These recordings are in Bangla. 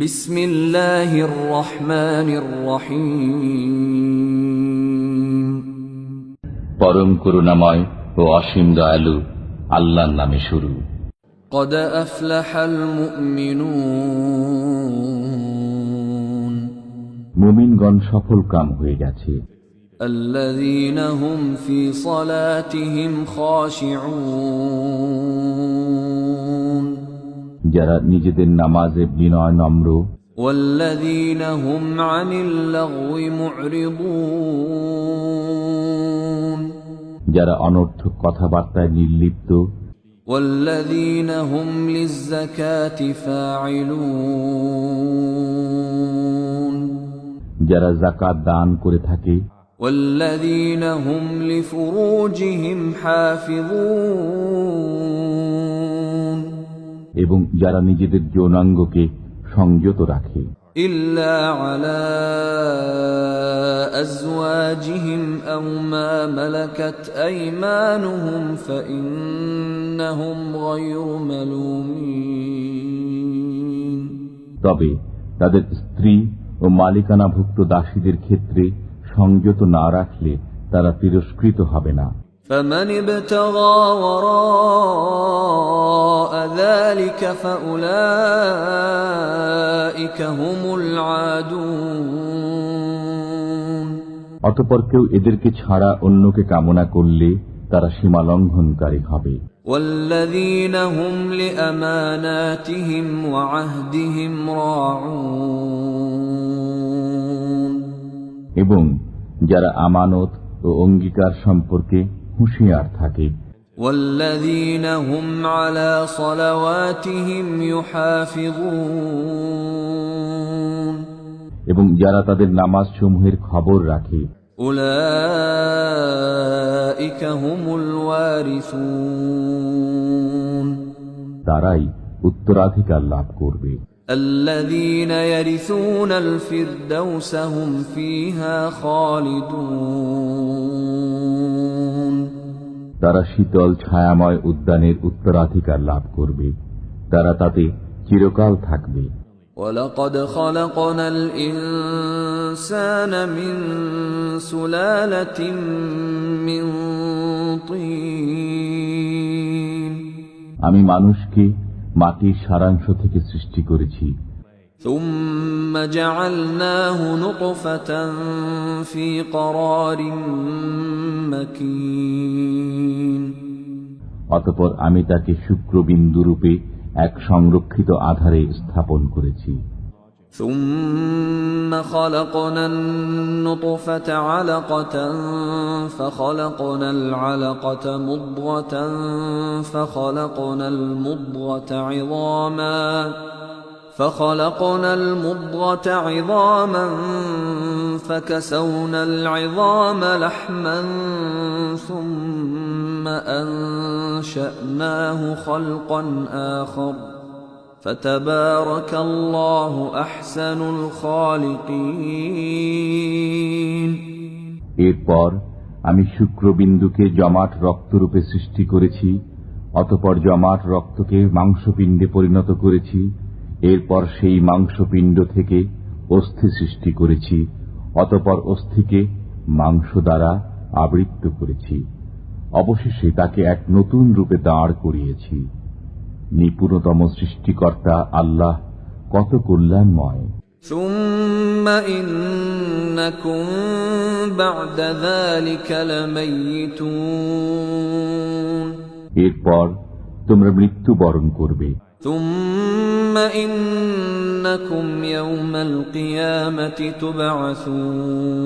বিসমিল্লাহির রহমানির রহিম। পরম করুণাময় ও অসীম দয়ালু আল্লাহর নামে শুরু। قد أفلح المؤمنون মুমিনগণ সফল কাম হয়ে গেছে। الذين هم في صلاتهم خاشعون যারা নিজেদের নামাজে বিনয় নম্র, والذين هم عن اللغو معرضون যারা অনর্থক কথাবার্তায় নির্লিপ্ত, والذين هم للزكاة فاعلون যারা যাকাত দান করে থাকে, والذين هم لفروجهم حافظون এবং যারা নিজেদের যৌনাঙ্গকে সংযত রাখে, إلا على أزواجهم أو ما ملكت أيمانهم فإنهم غير ملومين তবে তাদের স্ত্রী ও মালিকানাভুক্ত দাসীদের ক্ষেত্রে সংযত না রাখলে তারা তিরস্কৃত হবে না। فمن ابتغى وراء ذلك فأولئك هم العادون অতঃপর কেউ এদেরকে ছাড়া অন্যকে কামনা করলে তারা সীমা লঙ্ঘনকারী হবে। والذين هم لأماناتهم وعهدهم راعون এবং যারা আমানত ও অঙ্গীকার সম্পর্কে হুঁশিয়ার থাকে, والذين هم على صلواتهم يحافظون এবং যারা তাদের নামাজসমূহের খবর রাখে, أولئك هم الوارثون তারাই উত্তরাধিকার লাভ করবে। الذين يرثون الفردوس هم فيها خالدون তারা শীতল ছায়াময় উদ্যানের উত্তরাধিকার লাভ করবে, তারা তাতে চিরকাল থাকবে। ولقد خلقنا الإنسان من سلالة من طين আমি মানুষকে মাটির সারাংশ থেকে সৃষ্টি করেছি, ثم جعلناه نطفة في قرار مكين অতঃপর আমি তাকে শুক্রবিন্দুরূপে এক সংরক্ষিত আধারে স্থাপন করেছি। ثم خلقنا النطفة علقة فخلقنا العلقة مضغة فخلقنا المضغة عظاما فكسونا العظام لحما ثم أنشأناه خلقا آخر فتبارك الله أحسن الخالقين এরপর আমি শুক্রবিন্দুকে জমাট রক্তরূপে সৃষ্টি করেছি, অতঃপর জমাট রক্তকে মাংসপিণ্ডে পরিণত করেছি, এরপর সেই মাংসপিণ্ড থেকে অস্থি সৃষ্টি করেছি, অতঃপর অস্থিকে মাংস দ্বারা আবৃত করেছি, অবশেষে তাকে এক নতুন রূপে দাঁড় করিয়েছি। নিপুণতম সৃষ্টিকর্তা আল্লাহ কত কল্যাণময়। ثم إنكم بعد ذلك لميتون এরপর তোমরা মৃত্যুবরণ করবে। ثم إنكم يوم القيامة تبعثون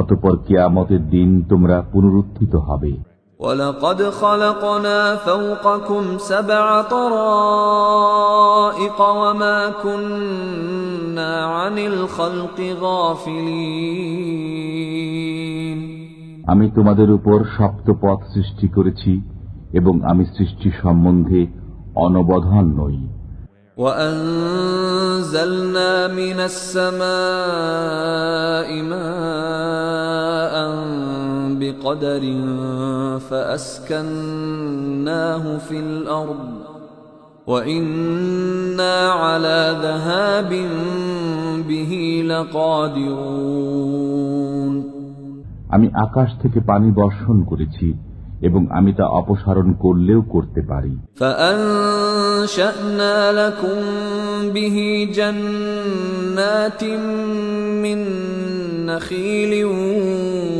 অতঃপর কিয়ামতের দিন তোমরা পুনরুত্থিত হবে। ولقد خلقنا فوقكم 7 طرائق وما كنا عن الخلق غافلين আমি তোমাদের উপর সপ্তপথ সৃষ্টি করেছি এবং আমি সৃষ্টি সম্বন্ধে অনবধান নই। وأنزلنا من السماء ماء بقدر فأسكناه في الأرض وإنا على ذهاب به لقادرون আমি আকাশ থেকে পানি বর্ষণ করেছি এবং আমি তা অপসারণ করলেও করতে পারি। فأنشأنا لكم به جنات من نخيل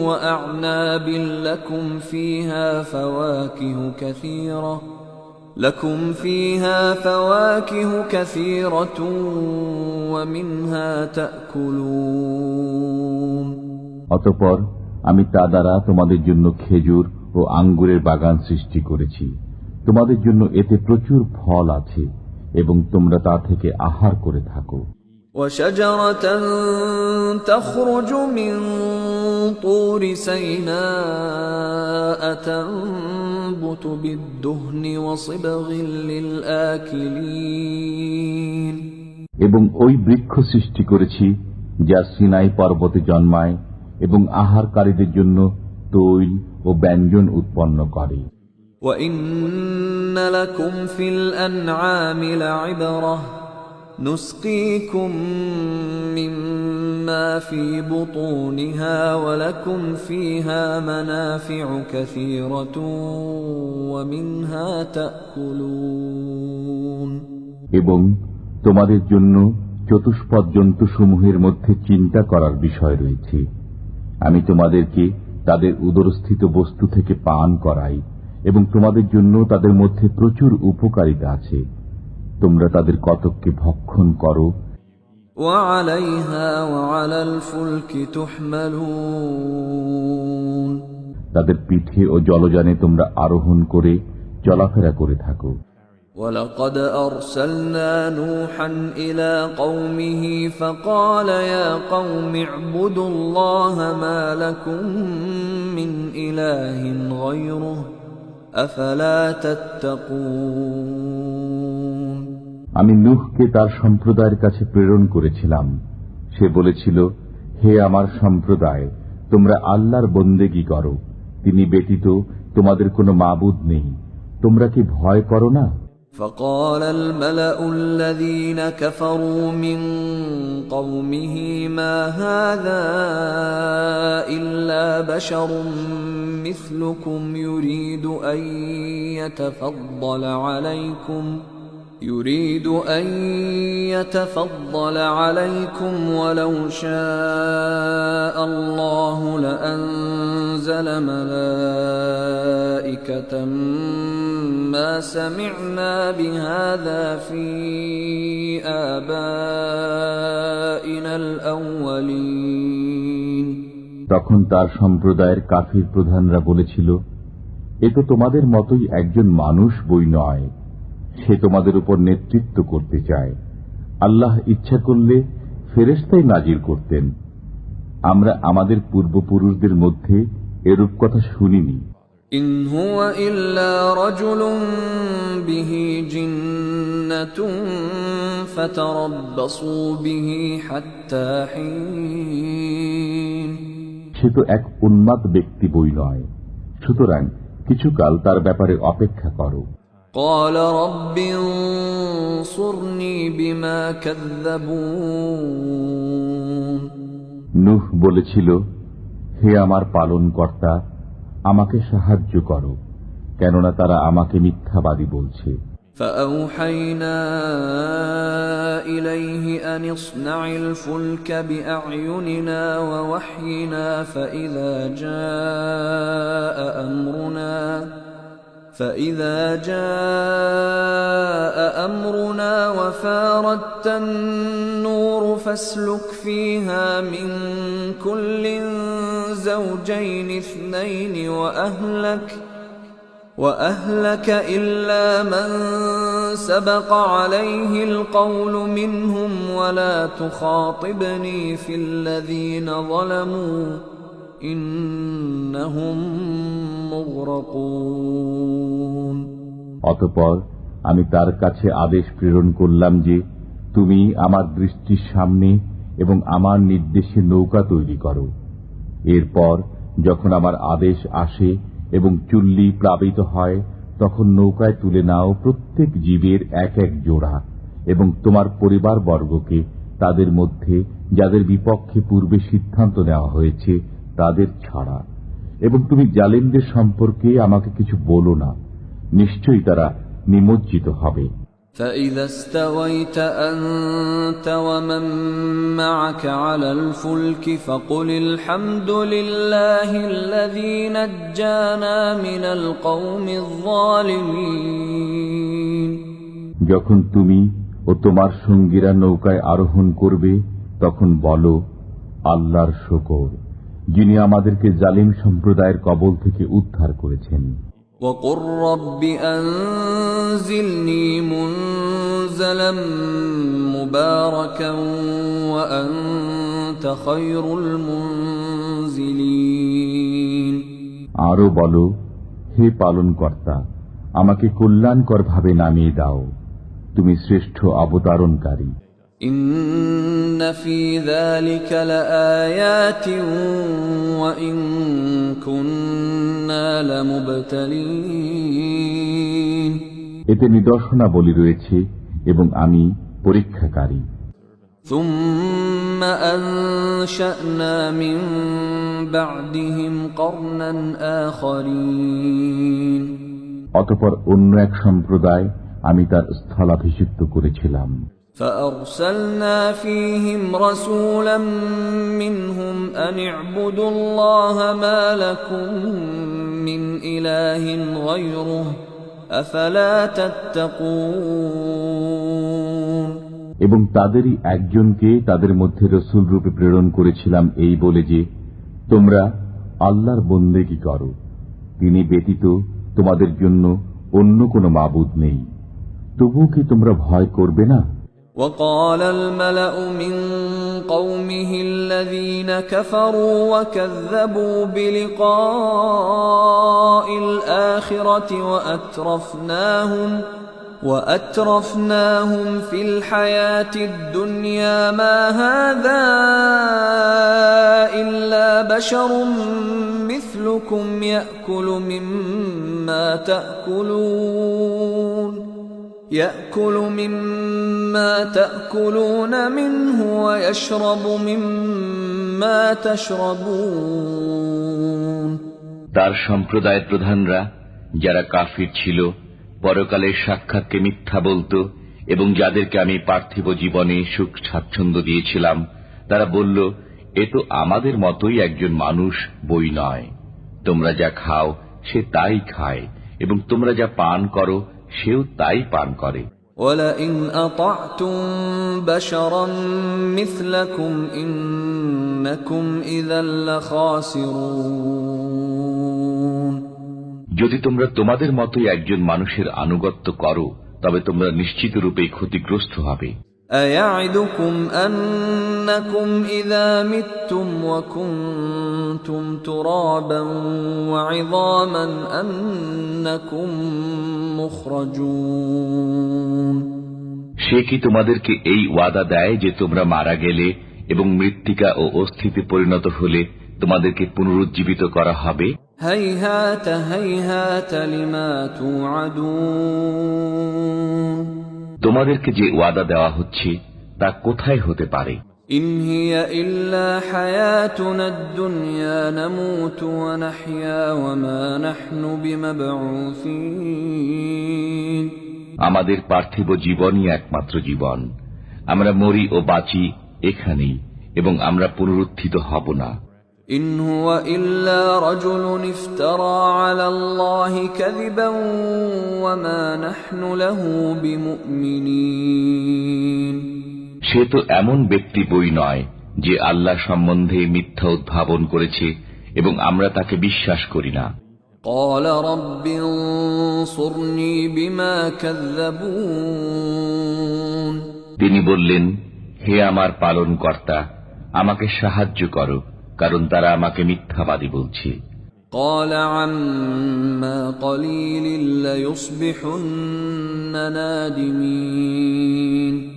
وأعناب لكم فيها فواكه كثيرة ومنها تأكلون অতঃপর আমি তা দ্বারা তোমাদের জন্য খেজুর ও আঙ্গুরের বাগান সৃষ্টি করেছি। তোমাদের জন্য এতে প্রচুর ফল আছে এবং তোমরা তা থেকে আহার করে থাকো। وشجرة تخرج من طور سيناء تنبت بالدهن وصبغ للآكلين এবং ওই বৃক্ষ সৃষ্টি করেছি যা সিনাই পর্বতে জন্মায় এবং আহারকারীদের জন্য তৈল ও ব্যঞ্জন উৎপন্ন করে। وإن لكم في الأنعام لعبرة نسقيكم مما في بطونها ولكم فيها منافع كثيرة ومنها تأكلون এবং তোমাদের জন্য চতুষ্পদ জন্তুসমূহের মধ্যে চিন্তা করার বিষয় রয়েছে। আমি তোমাদেরকে তাদের উদরস্থিত বস্তু থেকে পান করাই এবং তোমাদের জন্য তাদের মধ্যে প্রচুর উপকারিতা আছে। তোমরা তাদের কতককে ভক্ষণ করো। وعليها وعلى الفلك تحملون তাদের পিঠে ও জলযানে তোমরা আরোহণ করে চলাফেরা করে থাকো। ولقد أرسلنا نوحا إلى قومه فقال يا قوم اعبدوا الله ما لكم من إله غيره أفلا تتقون আমি নূহকে তার সম্প্রদায়ের কাছে প্রেরণ করেছিলাম। সে বলেছিল, হে আমার সম্প্রদায়, তোমরা আল্লাহর বন্দেগী করো, তিনি ব্যতীত তোমাদের কোনো মাবুদ নেই, তোমরা কি ভয় করো না? فقال الملأ الذين كفروا من قومه ما هذا إلا بشر مثلكم يريد أن يتفضل عليكم ولو شاء الله لأنزل ملائكة ما سمعنا بهذا في آبائنا الأولين তখন তার সম্প্রদায়ের কাফির প্রধানরা বলেছিল, এ তো তোমাদের মতোই একজন মানুষ বই নয়, সে তোমাদের উপর নেতৃত্ব করতে চায়। আল্লাহ ইচ্ছা করলে ফেরেশতাই নাজিল করতেন। আমরা আমাদের পূর্বপুরুষদের মধ্যে এরূপ কথা শুনিনি। ইন হুয়া ইল্লা রাজুলুন বিহি জিন্নাতুন ফাতারাব্বাসু বিহি হাত্তা হিন সে তো এক উন্মাদ ব্যক্তি বই নয়, সুতরাং কিছুকাল তার ব্যাপারে অপেক্ষা করো। قال رب انصرني بما كذبون নূহ বলেছিল, হে আমার পালনকর্তা, আমাকে সাহায্য করো, কেননা তারা আমাকে মিথ্যাবাদী বলছে। فأوحينا إليه أن اصنع الفلك بأعيننا ووحينا فإذا جاء أمرنا وفاردت النور فاسلك فيها من كل زوجين اثنين وأهلك إلا من سبق عليه القول منهم ولا تخاطبني في الذين ظلموا إنهم مغرقون অতঃপর আমি তার কাছে আদেশ প্রেরণ করলাম যে, তুমি আমার দৃষ্টির সামনে এবং আমার নির্দেশে নৌকা তৈরি করো। এরপর যখন আমার আদেশ আসে এবং চুল্লি প্লাবিত হয়, তখন নৌকায় তুলে নাও প্রত্যেক জীবের এক এক জোড়া এবং তোমার পরিবারবর্গকে তাদের মধ্যে যাদের বিপক্ষে পূর্বে সিদ্ধান্ত নেওয়া হয়েছে তাদের ছাড়া, এবং তুমি জালিমদের সম্পর্কে আমাকে কিছু বলো না, নিশ্চয়ই তারা নিমজ্জিত হবে। فإذا استويت أنت ومن معك على الفلك فقل الحمد لله الذي نجانا من القوم الظالمين। যখন তুমি ও তোমার সঙ্গীরা নৌকায় আরোহণ করবে তখন বলো, আল্লাহর শুকর, যিনি আমাদেরকে জালিম সম্প্রদায়ের কবল থেকে উদ্ধার করেছেন। وقل رب أنزلني منزلا مباركا وأنت خير المنزلين। আরো বলো, হে পালনকর্তা, আমাকে কল্যাণকর ভাবে নামিয়ে দাও, তুমি শ্রেষ্ঠ অবতারণকারী। إن في ذلك لآيات وإن كنا لمبتلين। এতে নিদর্শনাবলী রয়েছে এবং আমি পরীক্ষাকারী। ثم أنشأنا من بعدهم قرنا آخرين। অতঃপর অন্য এক সম্প্রদায় আমি তার স্থলাভিষিক্ত করেছিলাম। فأرسلنا فيهم رسولا منهم أن اعبدوا الله ما لكم من إله غيره أفلا تتقون। এবং তাদেরই একজনকে তাদের মধ্যে রসূল রূপে প্রেরণ করেছিলাম এই বলে যে, তোমরা আল্লাহর বন্দেগী করো, তিনি ব্যতীত তোমাদের জন্য অন্য কোনো মাবুদ নেই, তবুও কি তোমরা ভয় করবে না? وقال الملأ من قومه الذين كفروا وكذبوا بلقاء الآخرة وأترفناهم في الحياة الدنيا ما هذا إلا بشر مثلكم يأكل مما تأكلون منه ويشرب مما تشربون। তার সম্প্রদায়ের প্রধানরা যারা কাফির ছিল, পরকালের সাক্ষাৎকে মিথ্যা বলতো এবং যাদেরকে আমি পার্থিব জীবনে সুখ স্বাচ্ছন্দ্য দিয়েছিলাম, তারা বলল, এ তো আমাদের মতোই একজন মানুষ, বই নয়। তোমরা যা খাও সে তাই খায় এবং তোমরা যা পান করো সেও তাই পান করে। وَلَئِنْ أَطَعْتُمْ بَشَرًا مِثْلَكُمْ إِنَّكُمْ إِذًا لَخَاسِرُونَ। যদি তোমরা তোমাদের মতোই একজন মানুষের আনুগত্য করো তবে তোমরা নিশ্চিত রূপেই ক্ষতিগ্রস্ত হবে। أَيَعِدُكُمْ أَنَّكُمْ إِذَا مِتُّمْ وَكُنْتُمْ تُرَابًا وَعِظَامًا أَنَّكُمْ مُخْرَجُونَ। সে কি তোমাদেরকে এই ওয়াদা দেয় যে তোমরা মারা গেলে এবং মৃত্তিকা ও অস্থিতে পরিণত হলে তোমাদেরকে পুনরুজ্জীবিত করা হবে? هَيْهَاتَ هَيْهَاتَ لِمَا تُوعَدُونَ। তোমাদেরকে যে ওয়াদা দেওয়া হচ্ছে তা কোথায় হতে পারে? إِنْ هِيَ إِلَّا حَيَاتُنَا الدُّنْيَا نَمُوتُ وَنَحْيَا وَمَا نَحْنُ بِمَبْعُوثِينَ। আমাদের পার্থিব জীবনই একমাত্র জীবন, আমরা মরি ও বাঁচি এখানেই এবং আমরা পুনরুত্থিত হব না। إِنْ هُوَ إِلَّا رَجُلٌ افْتَرَى عَلَى اللَّهِ كَذِبًا وَمَا نَحْنُ لَهُ بِمُؤْمِنِينَ। সে তো এমন ব্যক্তি বই নয় যে আল্লাহ সম্বন্ধে মিথ্যা উদ্ভাবন করেছে এবং আমরা তাকে বিশ্বাস করি না। قَالَ رَبِّ انصُرْنِي بِمَا كَذَّبُونِ। তিনি বললেন, হে আমার পালনকর্তা, আমাকে সাহায্য করো, কারণ তারা আমাকে মিথ্যাবাদী বলছে। قَالَ عَمَّا قَلِيلٍ لَيُصْبِحُنَّ نَادِمِينَ।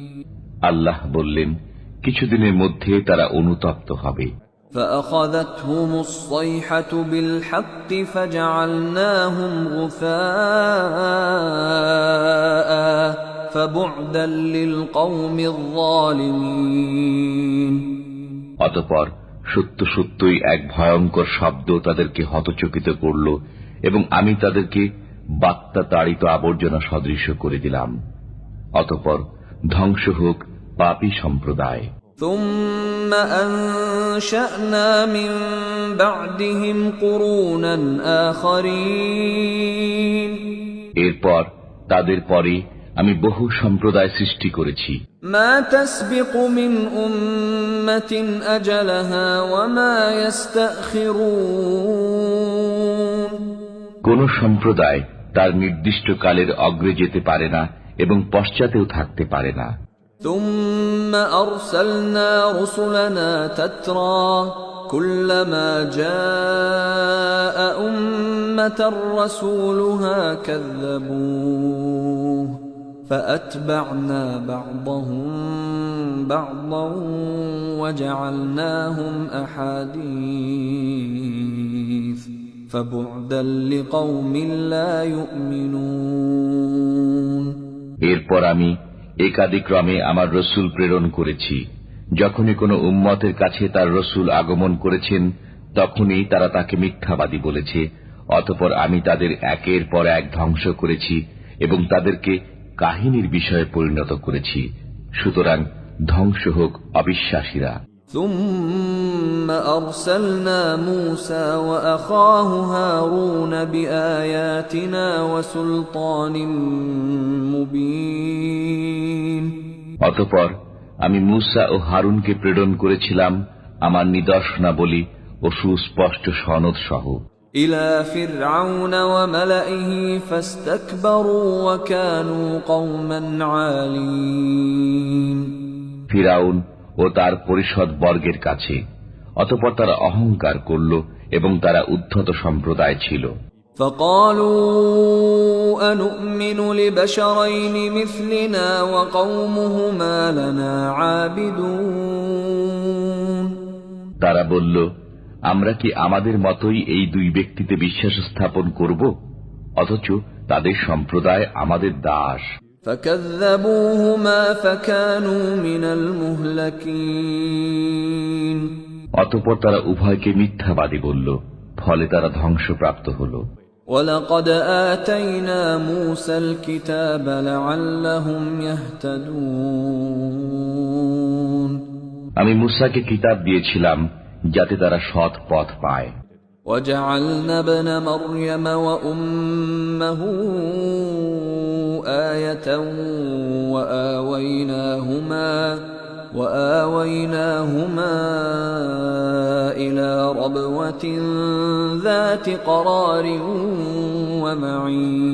আল্লাহ বললেন, কিছুদিনের মধ্যে তারা অনুতপ্ত হবে। فأخذتهم الصيحة بالحق فجعلناهم غثاء فبعدا للقوم الظالمين। অতঃপর সত্য সত্যই এক ভয়ঙ্কর শব্দ তাদেরকে হতচকিত করল এবং আমি তাদেরকে বাত্তা তাড়িত আবর্জনা সদৃশ করে দিলাম। অতঃপর ধ্বংস হোক পাপী সম্প্রদায়। ثم أنشأنا من بعدهم قرونا آخرين। এরপর তাদের পরে আমি বহু সম্প্রদায় সৃষ্টি করেছি। ما تسبق من أمة أجلها وما يستأخرون। কোন সম্প্রদায় তার নির্দিষ্ট কালের অগ্রে যেতে পারে না এবং পশ্চাতেও থাকতে পারে না। ثم أرسلنا رسلنا تترى كلما جاء أمة رسولها كذبوه فأتبعنا بعضهم بعضا وجعلناهم أحاديث فبعدا لقوم لا يؤمنون। এরপর আমি একাদিক্রমে আমার রসুল প্রেরণ করেছি। যখনই কোনো উম্মতের কাছে তার রসুল আগমন করেছেন তখনই তারা তাকে মিথ্যাবাদী বলেছে। অতঃপর আমি তাদের একের পর এক ধ্বংস করেছি এবং তাদেরকে কাহিনীর বিষয়ে পরিণত করেছি। সুতরাং ধ্বংস হোক অবিশ্বাসীরা। ثم أرسلنا موسى وأخاه هارون بآياتنا وسلطان مبين। অতঃপর আমি মূসা ও হারুনকে প্রেরণ করেছিলাম আমার নিদর্শনাবলী ও সুস্পষ্ট সনদ সহ। إلى فرعون وملئه فاستكبروا وكانوا قوما عالين। ফিরাউন ও তার পরিষদ বর্গের কাছে। অতঃপর তারা অহংকার করল এবং তারা উদ্ধত সম্প্রদায় ছিল। فقالوا أنؤمن لبشرين مثلنا وقومهما لنا عابدون। তারা বলল, আমরা কি আমাদের মতোই এই দুই ব্যক্তিতে বিশ্বাস স্থাপন করব, অথচ তাদের সম্প্রদায় আমাদের দাস। فكذبوهما فكانوا من المهلكين। অতঃপর তারা উভয়কে মিথ্যাবাদী বলল, ফলে তারা ধ্বংসপ্রাপ্ত হল। ولقد آتينا موسى الكتاب لعلهم يهتدون। আমি মূসাকে কিতাব দিয়েছিলাম যাতে তারা সৎ পথ পায়। وجعلنا ابن مريم وأمه آية وآويناهما إلى ربوة ذات قرار ومعين।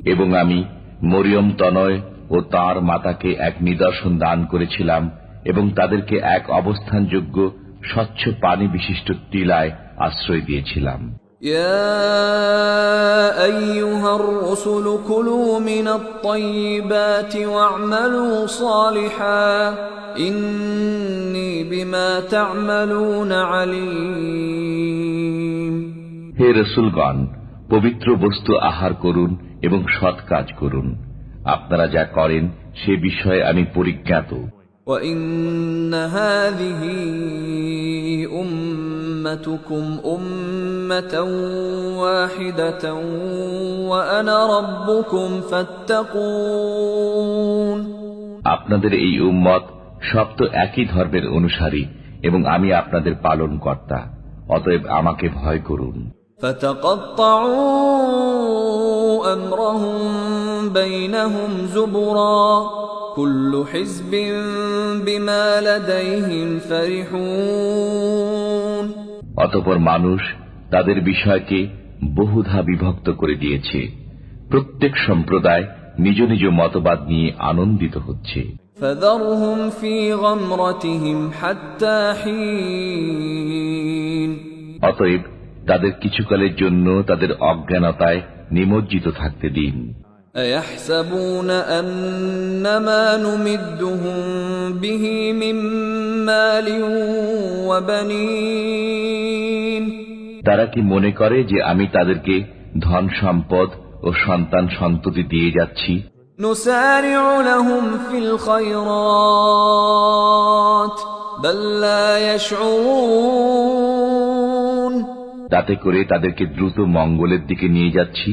এবং আমি মরিয়ম তনয় ও তার মাতাকে এক নিদর্শন দান করেছিলাম এবং তাদেরকে এক অবস্থানযোগ্য স্বচ্ছ পানি বিশিষ্ট টিলায় আশ্রয় দিয়েছিলাম। يا أيها الرسل كلوا من الطيبات واعملوا صالحا إني بما تعملون عليم। হে রাসূলগণ, পবিত্র বস্তু আহার করুন এবং সৎ কাজ করুন। আপনারা যা করেন সে বিষয়ে আমি পরিজ্ঞাত। وَإِنَّ هَذِهِ أُمَّتُكُمْ أُمَّةً وَاحِدَةً وَأَنَا رَبُّكُمْ فَاتَّقُونِ। আপনাদের এই উম্মত সব তো একই ধর্মের অনুসারী এবং আমি আপনাদের পালন কর্তা, অতএব আমাকে ভয় করুন। فَتَقَطَّعُوا أَمْرَهُمْ بَيْنَهُمْ زُبُرًا كُلُّ حِزْبٍ بِمَا لَدَيْهِمْ فَرِحُونَ। অতঃপর মানুষ তাদের বিষয়কে বহুধা বিভক্ত করে দিয়েছে। প্রত্যেক সম্প্রদায় নিজ নিজ মতবাদ নিয়ে আনন্দিত হচ্ছে। فَذَرْهُمْ فِي غَمْرَتِهِمْ حَتَّى حِينٍ। অতএব তাদের কিছুকালের জন্য তাদের অজ্ঞানতায় নিমজ্জিত থাকতে দিন। أيحسبون أنما نمدهم به من مال وبنين তারা কি মনে করে যে আমি তাদেরকে ধন সম্পদ ও সন্তান সন্ততি দিয়ে যাচ্ছি? نسارع لهم في الخيرات بل لا يشعرون তাতে করে তাদেরকে দ্রুত মঙ্গলের দিকে নিয়ে যাচ্ছি,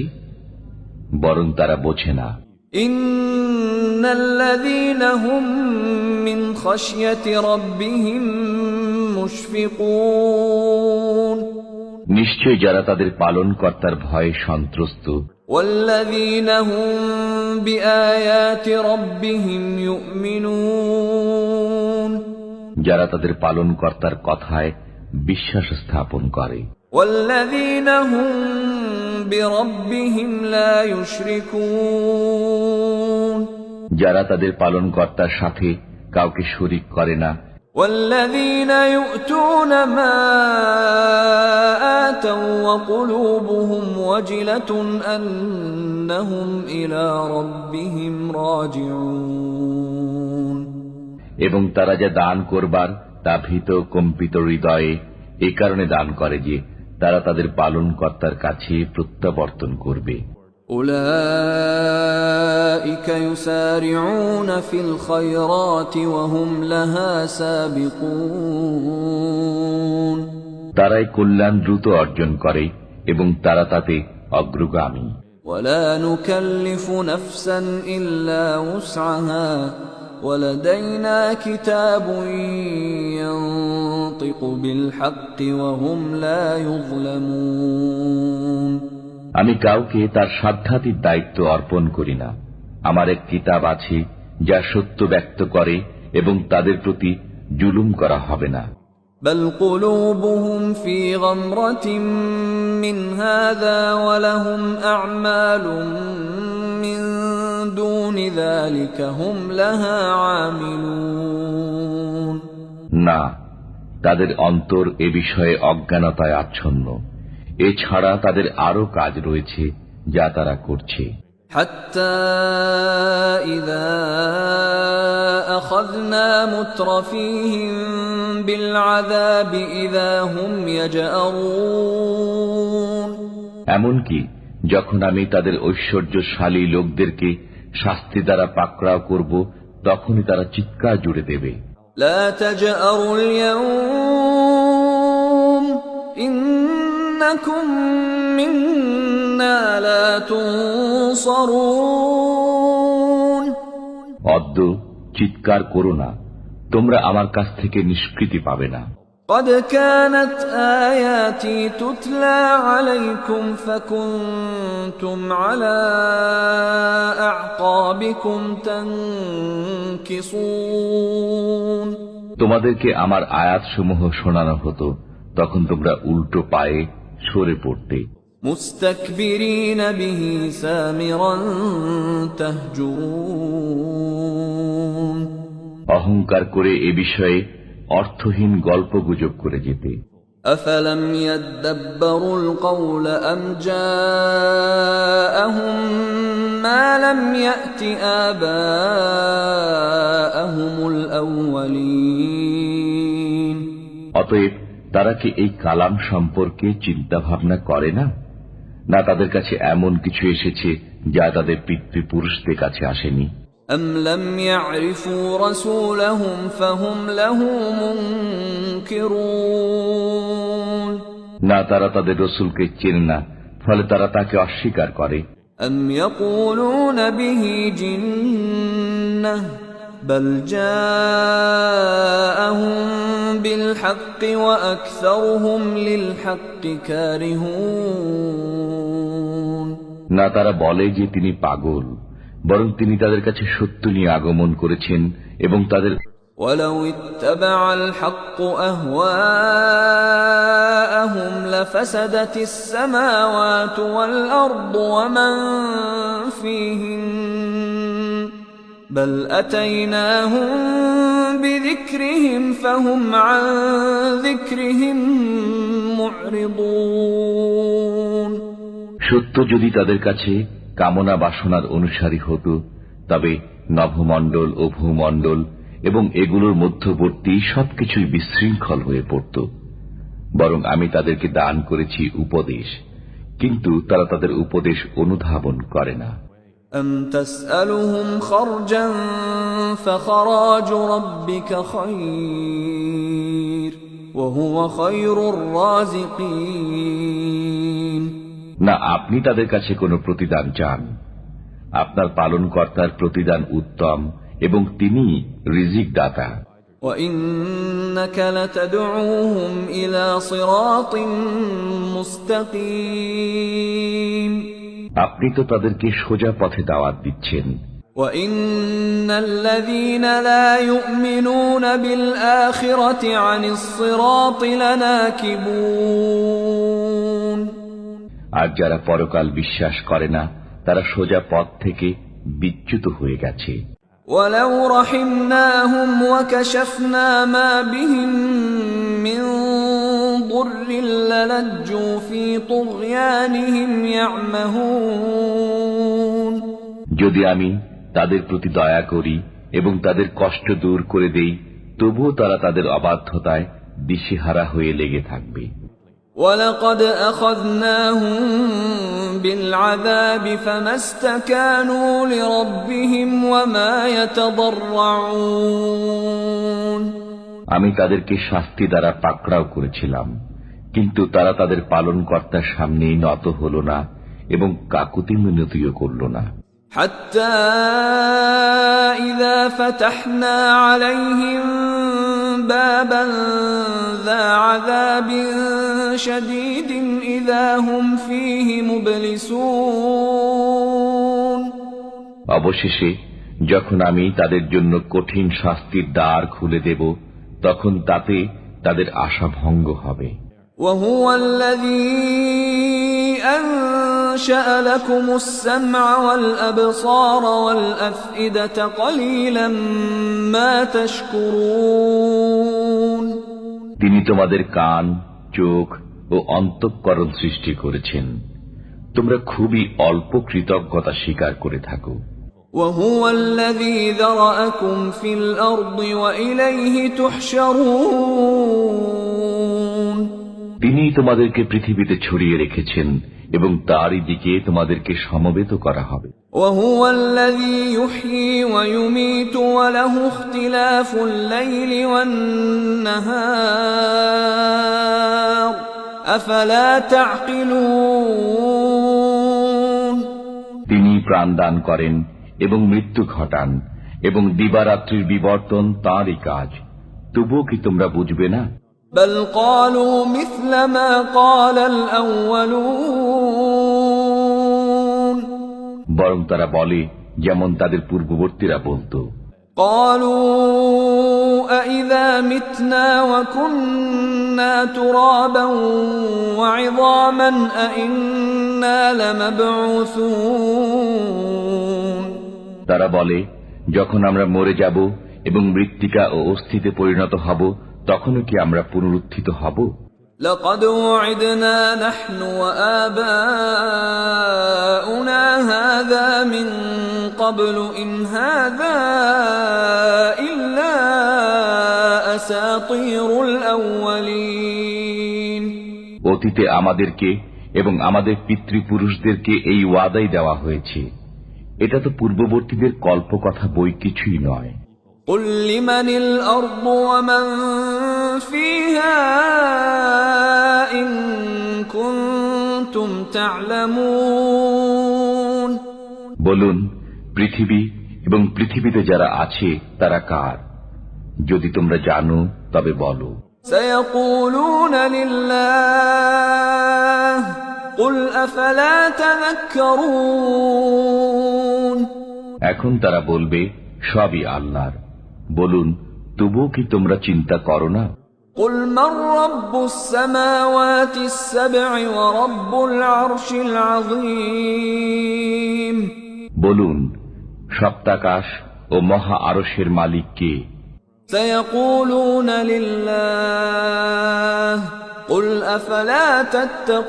বরং তারা বোঝে না। إن الذين هم من خشية ربهم مشفقون নিশ্চয় যারা তাদের পালনকর্তার ভয়ে সন্ত্রস্ত, والذين هم بآيات ربهم يؤمنون যারা তাদের পালনকর্তার কথায় বিশ্বাস স্থাপন করে, والذين هم بربهم لا يشركون যারা তাদের পালনকর্তার সাথে কাউকে শরীক করে না, والذين يؤتون ما آتوا وقلوبهم وجلة أنهم إلى ربهم راجعون এবং তারা যা দান করবার তা ভীত কম্পিত হৃদয়ে এই কারণে দান করে যে তারা তাদের পালনকর্তার কাছে প্রত্যাবর্তন করবে। أولئك يسارعون في الخيرات وهم لها سابقون তারাই কল্যাণ দ্রুত অর্জন করে এবং তারা তাতে অগ্রগামী। ولا نكلف نفسا إلا وسعها ولدينا كتاب ينطق بالحق وهم لا يظلمون আমি কাউকে তার সাধ্যাতীত দায়িত্ব অর্পণ করি না। আমার এক কিতাব আছে যা সত্য ব্যক্ত করে এবং তাদের প্রতি জুলুম করা হবে না। بل قلوبهم في غمرة من هذا ولهم أعمال من دون ذلك هم لها عاملون না, তাদের অন্তর এ বিষয়ে অজ্ঞানতায় আচ্ছন্ন। এছাড়া তাদের আরো কাজ রয়েছে যা তারা করছে। حتى إذا أخذنا مترفيهم بالعذاب إذا هم يجأرون এমনকি যখন আমি তাদের ঐশ্বর্যশালী লোকদেরকে শাস্তি দ্বারা পাকড়াও করব, তখনই তারা চিৎকার জুড়ে দেবে, لا تجأروا اليوم إنكم منا لا تنصرون অদ্য চিৎকার করো না, তোমরা আমার কাছ থেকে নিষ্কৃতি পাবে না। قد كانت آياتي تتلى عليكم فكنتم على أعقابكم تنكصون তোমাদেরকে আমার আয়াতসমূহ শোনানো হতো, তখন তোমরা উল্টো পায়ে সরে পড়তে। مستكبرين به سامرا تهجرون অহংকার করে এ বিষয়ে অর্থহীন গল্পগুজব করে যেতে। أفلم يدبروا القول أم جاءهم ما لم يأت آباءهم الأولين অতএব তারা কি এই কালাম সম্পর্কে চিন্তা ভাবনা করে না? না তাদের কাছে এমন কিছু এসেছে যা তাদের পিতৃপুরুষদের কাছে আসেনি? أم لم يعرفوا رسولهم فهم له منكرون না তারা তাদের রসুলকে চেনে না, ফলে তারা তাকে অস্বীকার করে। أم يقولون به جنة بل جاءهم بالحق وأكثرهم للحق كارهون না তারা বলে যে তিনি পাগল, বরং তিনি তাদের কাছে সত্য নিয়ে আগমন করেছেন এবং তাদের ولو اتبع الحق أهواءهم لفسدت السماوات والأرض ومن فيهن بل أتيناهم بذكرهم فهم عن ذكرهم معرضون সত্য যদি তাদের কাছে কামনা বাসনার অনুসারী হতো, তবে নভমণ্ডল ও ভূমণ্ডল এবং এগুলোর মধ্যবর্তী সবকিছুই বিশৃঙ্খল হয়ে পড়ত। বরং আমি তাদেরকে দান করেছি উপদেশ, কিন্তু তারা তাদের উপদেশ অনুধাবন করে না। أم تسألهم خرجا فخراج ربك خير وهو خير الرازقين। না আপনি তাদের কাছে কোনো প্রতিদান চান, আপনার পালনকর্তার প্রতিদান উত্তম এবং তিনি রিজিক দাতা। وإنك لتدعوهم إلى صراط مستقيم। আপনি তো তাদেরকে সোজা পথে দাওয়াত দিচ্ছেন। وإن الذين لا يؤمنون بالآخرة عن الصراط لناكبون। আর যারা পরকাল বিশ্বাস করে না তারা সোজা পথ থেকে বিচ্যুত হয়ে গেছে। ولو رحمناهم وكشفنا ما بهم من ضر للجوا في طغيانهم يعمهون। যদি আমি তাদের প্রতি দয়া করি এবং তাদের কষ্ট দূর করে দেই, তবুও তারা তাদের অবাধ্যতায় দিশেহারা হয়ে লেগে থাকবে। ولقد أخذناهم بالعذاب فما استكانوا لربهم وما يتضرعون। আমি তাদেরকে শাস্তি দ্বারা পাকড়াও করেছিলাম, কিন্তু তারা তাদের পালনকর্তার সামনেই নত হল না এবং কাকুতি মিনতিও করল না। حتى إذا فتحنا عليهم بابا ذا عذاب شديد إذا هم فيه مبلسون। অবশেষে যখন আমি তাদের জন্য কঠিন শাস্তির দ্বার খুলে দেব, তখন তাতে তাদের আশা ভঙ্গ হবে। وهو الذي أنشأ لكم السمع والأبصار والأفئدة قليلا ما تشكرون। তিনি তোমাদের কান, চোখ ও অন্তঃকরণ সৃষ্টি করেছেন, তোমরা খুবই অল্প কৃতজ্ঞতা স্বীকার করে থাকো। وهو الذي ذرأكم في الأرض وإليه تحشرون। তিনিই তোমাদেরকে পৃথিবীতে ছড়িয়ে রেখেছেন এবং তারই দিকে তোমাদেরকে সমবেত করা হবে। وهو الذي يحيي ويميت وله اختلاف الليل والنهار أفلا تعقلون। তিনি প্রাণ দান করেন এবং মৃত্যু ঘটান এবং দিবারাত্রির বিবর্তন তাঁরই কাজ, তবুও কি তোমরা বুঝবে না? بل قالوا مثل ما قال الأولون। বরং তারা বলে যেমন তাদের পূর্ববর্তীরা বলতো, قالوا أإذا متنا وكنا ترابا وعظاما أإنا لمبعوثون। তারা বলে যখন আমরা মরে যাব এবং মৃত্তিকা ও অস্থিতে পরিণত হব, তখনও কি আমরা পুনরুত্থিত হব? لقد وعدنا نحن وآباؤنا هذا من قبل إن هذا إلا أساطير الأولين। অতীতে আমাদেরকে এবং আমাদের পিতৃপুরুষদেরকে এই ওয়াদাই দেওয়া হয়েছে, এটা তো পূর্ববর্তীদের কল্পকথা বই কিছুই নয়। قل لمن الأرض ومن فيها إن كنتم تعلمون। বলুন, পৃথিবী এবং পৃথিবীতে যারা আছে তারা কার? যদি তোমরা জানো তবে বলো। سيقولون لله قل أفلا تذكرون। এখন তারা বলবে সবই আল্লাহর। বলুন, তবুও কি তোমরা চিন্তা করো না? قل من رب السماوات السبع ورب العرش العظيم। বলুন, সপ্তাকাশ ও মহা আরশের মালিক কে? سيقولون لله قل أفلا تتقون।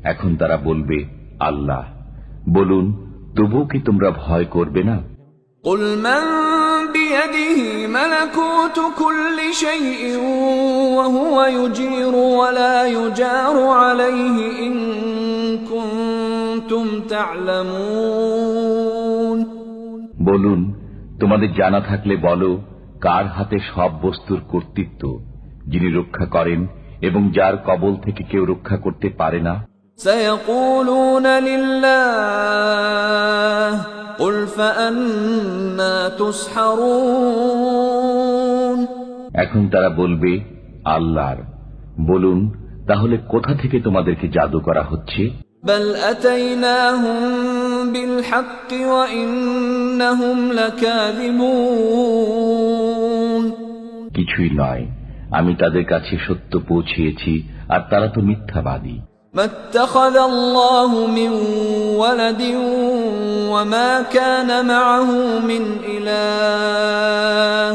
এখন তারা বলবে, আল্লাহ। বলুন, তবুও কি তোমরা ভয় করবে না? قل من بيده ملكوت كل شيء وهو يجير ولا يجار عليه إن كنتم تعلمون। বলুন, তোমাদের জানা থাকলে বলো, কার হাতে সব বস্তুর কর্তৃত্ব, যিনি রক্ষা করেন এবং যার কবল থেকে কেউ রক্ষা করতে পারে না? سيقولون لله قل فأنا تسحرون। এখন তারা বলবে, আল্লাহর। বলুন, তাহলে কোথা থেকে তোমাদেরকে জাদু করা হচ্ছে? بل أتيناهم بالحق وإنهم لكاذبون। কিছুই নয়, আমি তাদের কাছে সত্য পৌঁছিয়েছি আর তারা তো মিথ্যাবাদী। ما اتخذ الله من ولد وما كان معه من إله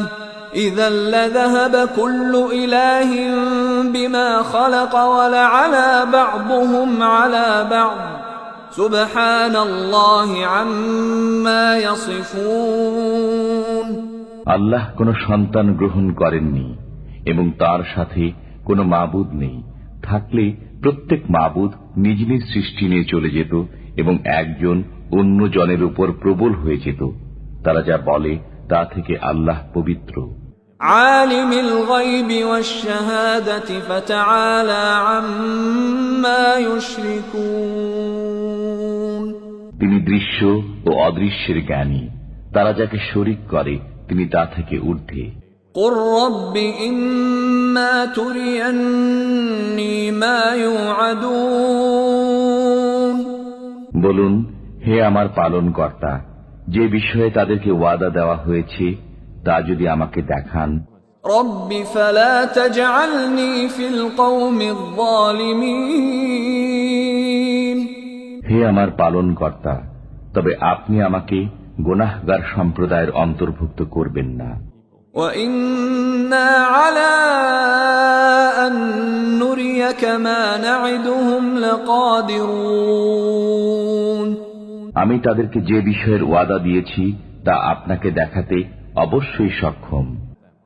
إذا لذهب كل إله بما خلق ولعلى بعضهم على بعض سبحان الله عما يصفون। আল্লাহ কোন সন্তান গ্রহণ করেননি এবং তার সাথে কোনো মাবুদ নেই। থাকলে প্রত্যেক মাবুদ নিজ নিজ সৃষ্টি নিয়ে চলে যেত এবং একজন অন্য জনের উপর প্রবল হয়ে যেত। তারা যা বলে তা থেকে আল্লাহ পবিত্র। عالم الغيب والشهادة فتعالى عما يشركون। তিনি দৃশ্য ও অদৃশ্যের জ্ঞানী, তারা যাকে শরীক করে তিনি তা থেকে ঊর্ধ্বে। قل رب إما تريني ما يوعدون। বলুন, হে আমার পালনকর্তা, যে বিষয়ে তাদেরকে ওয়াদা দেওয়া হয়েছে তা যদি আমাকে দেখান। رب فلا تجعلني في القوم الظالمين। হে আমার পালনকর্তা, তবে আপনি আমাকে গুনাহগার সম্প্রদায়ের অন্তর্ভুক্ত করবেন না। وإنا على أن نريك ما نعدهم لقادرون। আমি তাদেরকে যে বিষয়ের ওয়াদা দিয়েছি তা আপনাকে দেখাতে অবশ্যই সক্ষম।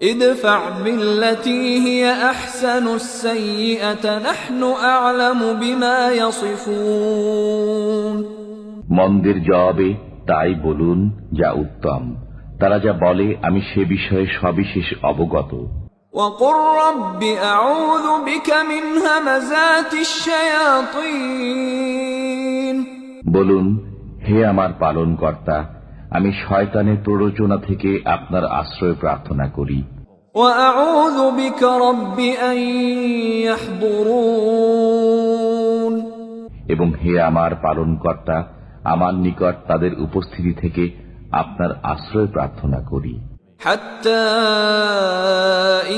ادفع بالتي هي أحسن السيئة نحن أعلم بما يصفون। মন্দের জবাবে তাই বলুন যা উত্তম, তারা যা বলে আমি সে বিষয়ে সবিশেষ অবগত। وقل رب أعوذ بك من همزات الشياطين। বলুন, হে আমার পালনকর্তা, আমি শয়তানের প্ররোচনা থেকে আপনার আশ্রয় প্রার্থনা করি। وأعوذ بك رب أن يحضرون। এবং হে আমার পালনকর্তা, আমার নিকট তাদের উপস্থিতি থেকে আপনার আশ্রয় প্রার্থনা করি। حتى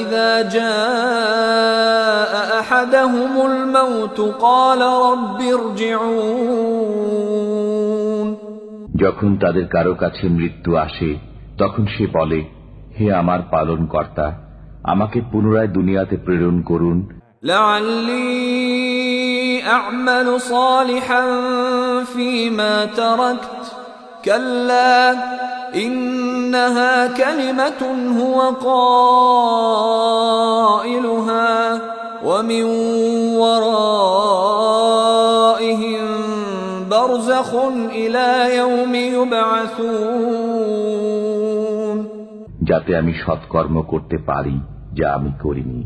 إذا جاء أحدهم الموت قال رب ارجعون। যখন তাদের কারো কাছে মৃত্যু আসে তখন সে বলে, হে আমার পালনকর্তা, আমাকে পুনরায় দুনিয়াতে প্রেরণ করুন। لعلي أعمل صالحا فيما تركت كلا إنها كلمة هو قائلها ومن ورائهم برزخ إلى يوم يبعثون। যাতে আমি সৎকর্ম করতে পারি যা আমি করিনি,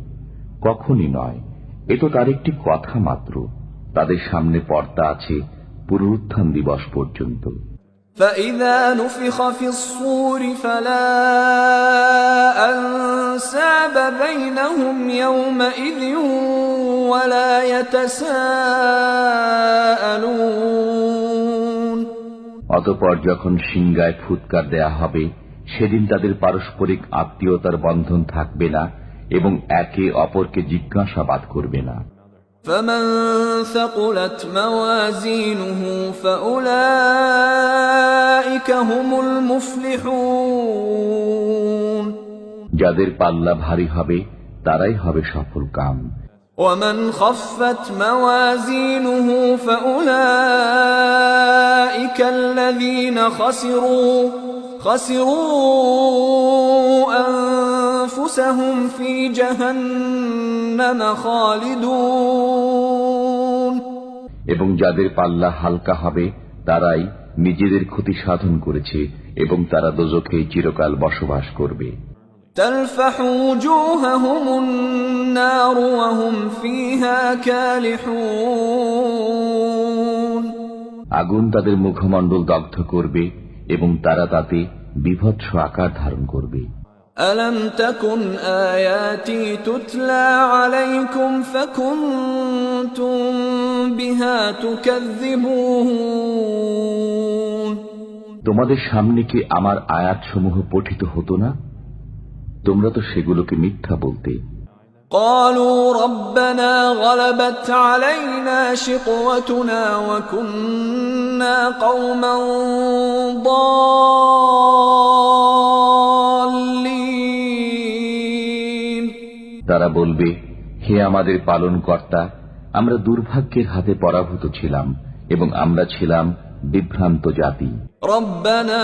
কখনই নয়, এ তো তার একটি কথা মাত্র। তাদের সামনে পর্দা আছে পুনরুত্থান দিবস পর্যন্ত। فإذا نفخ في الصور فلا أنساب بينهم يومئذ ولا يتساءلون। অতঃপর যখন সিংহায় ফুৎকার দেয়া হবে সেদিন তাদের পারস্পরিক আত্মীয়তার বন্ধন থাকবে না এবং একে অপরকে জিজ্ঞাসাবাদ করবে না। فمن ثقلت موازينه فأولئك هم المفلحون। যাদের পাল্লা ভারী হবে তারাই হবে সফল কাম। ومن خفت موازينه فأولئك الذين خسروا أنفسهم في جهنم خالدون এবং যাদের পাল্লা হালকা হবে তারাই নিজেদের ক্ষতি সাধন করেছে এবং তারা দোজখে চিরকাল বসবাস করবে। تلفح وجوههم النار وهم فيها كالحون আগুন তাদের মুখমণ্ডল দগ্ধ করবে এবং তারা তাতে বিভৎস আকার ধারণ করবে। ألم تكن آياتي تتلى عليكم فكنتم بها تكذبون তোমাদের সামনে কি আমার আয়াতসমূহ পঠিত হতো না? তোমরা তো সেগুলোকে মিথ্যা বলতে। قالوا ربنا غلبت علينا شقوتنا وكنا قوما ضالين তারা বলবে, হে আমাদের পালনকর্তা, আমরা দুর্ভাগ্যের হাতে পরাভূত ছিলাম এবং আমরা ছিলাম বিভ্রান্ত জাতি। ربنا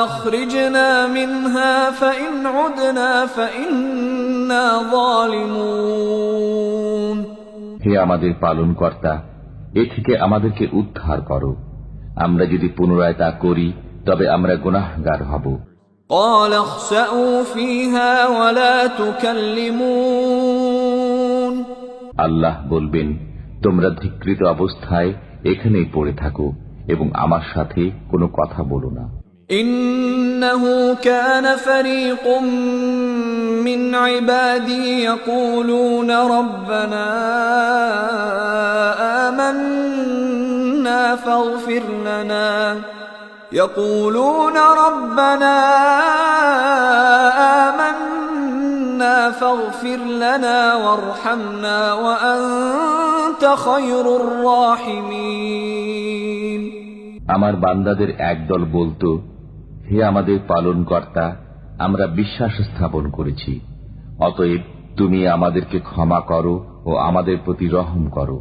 أخرجنا منها فإن عدنا فإنا ظالمون হে আমাদের পালনকর্তা, এ থেকে আমাদেরকে উদ্ধার করো। আমরা যদি পুনরায় তা করি তবে আমরা গুনাহগার হব। قال اخسأوا فيها ولا تكلمون আল্লাহ বলবেন, তোমরা ধিক্কৃত অবস্থায় এখানেই পড়ে থাকো এবং আমার সাথে কোনো কথা বলো না। إنه كان فريق من عبادي يقولون ربنا آمنا فاغفر لنا وارحمنا وأنت خير الراحمين আমার বান্দাদের একদল বলতো, হে আমাদের পালনকর্তা, আমরা বিশ্বাস স্থাপন করেছি, অতএব তুমি আমাদেরকে ক্ষমা করো ও আমাদের প্রতি রহম করো,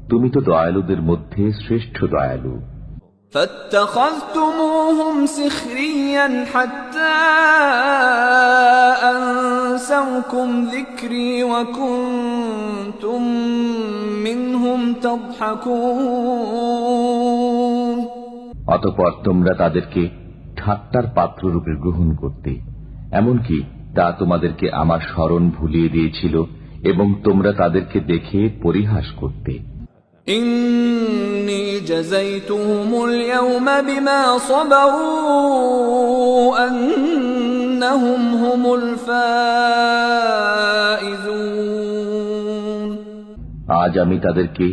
তুমি তো দয়ালুদের মধ্যে শ্রেষ্ঠ দয়ালু। فاتخذتموهم سخريا حتى أنسوكم ذكري وكنتم منهم تضحكون অতঃপর তোমরা তাদেরকে ঠাট্টার পাত্ররূপে গ্রহণ করতে, এমনকি তা তোমাদেরকে আমার স্মরণ ভুলিয়ে দিয়েছিল এবং তোমরা তাদেরকে দেখে পরিহাস করতে। إني جزيتهم اليوم بما صبروا أنهم هم الفائزون আজ আমি তাদেরকে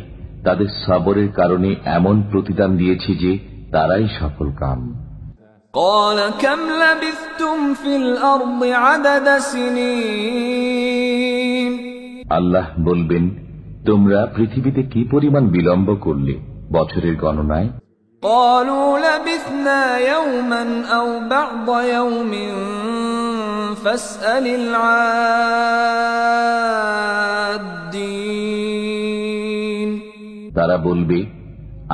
তাদের সবরের কারণে এমন প্রতিদান দিয়েছি যে তারাই সফল কাম। قال كم لبثتم في الأرض عدد سنين আল্লাহ বলবেন, তোমরা পৃথিবীতে কি পরিমাণ বিলম্ব করলে বছরের গণনায়? قالوا لبثنا يوما أو بعض يوم فاسأل العادين তারা বলবে,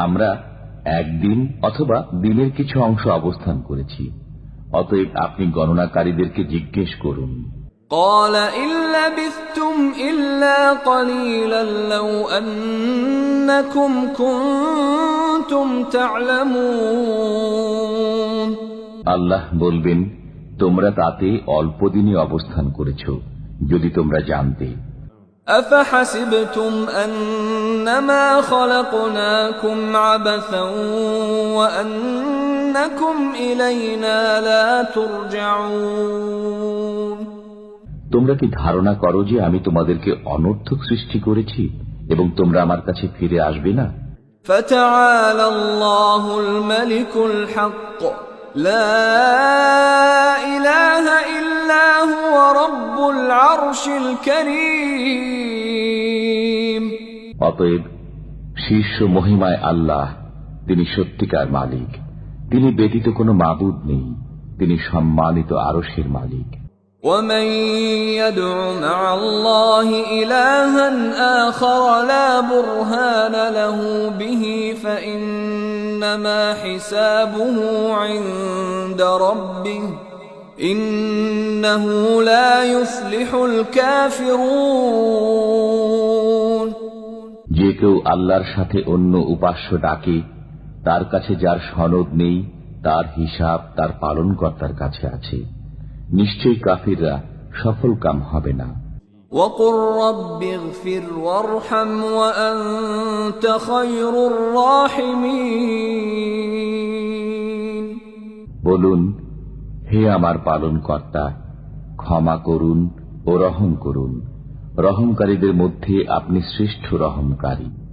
আমরা একদিন অথবা দিনের কিছু অংশ অবস্থান করেছি, অতএব আপনি গণনাকারীদেরকে জিজ্ঞেস করুন। قال إن لبثتم إلا قليلا لو أنكم كنتم تعلمون আল্লাহ বলবেন, তোমরা তাতে অল্প দিনই অবস্থান করেছ, যদি তোমরা জানতে। أفحسبتم أنما خلقناكم عبثا وأنكم إلينا لا ترجعون তোমরা কি ধারণা করো যে আমি তোমাদেরকে অনর্থক সৃষ্টি করেছি এবং তোমরা আমার কাছে ফিরে আসবে না? فتعالى الله الملك الحق لا إله إلا هو رب العرش الكريم অতএব শীর্ষ মহিমায় আল্লাহ, তিনি সত্যিকার মালিক, তিনি ব্যতীত কোনো মাবুদ নেই, তিনি সম্মানিত আরশের মালিক। ومن يدع مع الله إلها آخر لا برهان له به فإنما حسابه عند ربه إنه لا يفلح الكافرون। যে কেউ আল্লাহর সাথে অন্য উপাস্য ডাকে, তার কাছে যার সনদ নেই, তার হিসাব তার পালনকর্তার কাছে আছে। নিশ্চয়ই কাফিররা সফল কাম হবে না। وقل رب اغفر وارحم وأنت خير الراحمين। বলুন, হে আমার পালনকর্তা, ক্ষমা করুন ও রহম করুন। রহমকারীদের মধ্যে আপনি শ্রেষ্ঠ রহমকারী।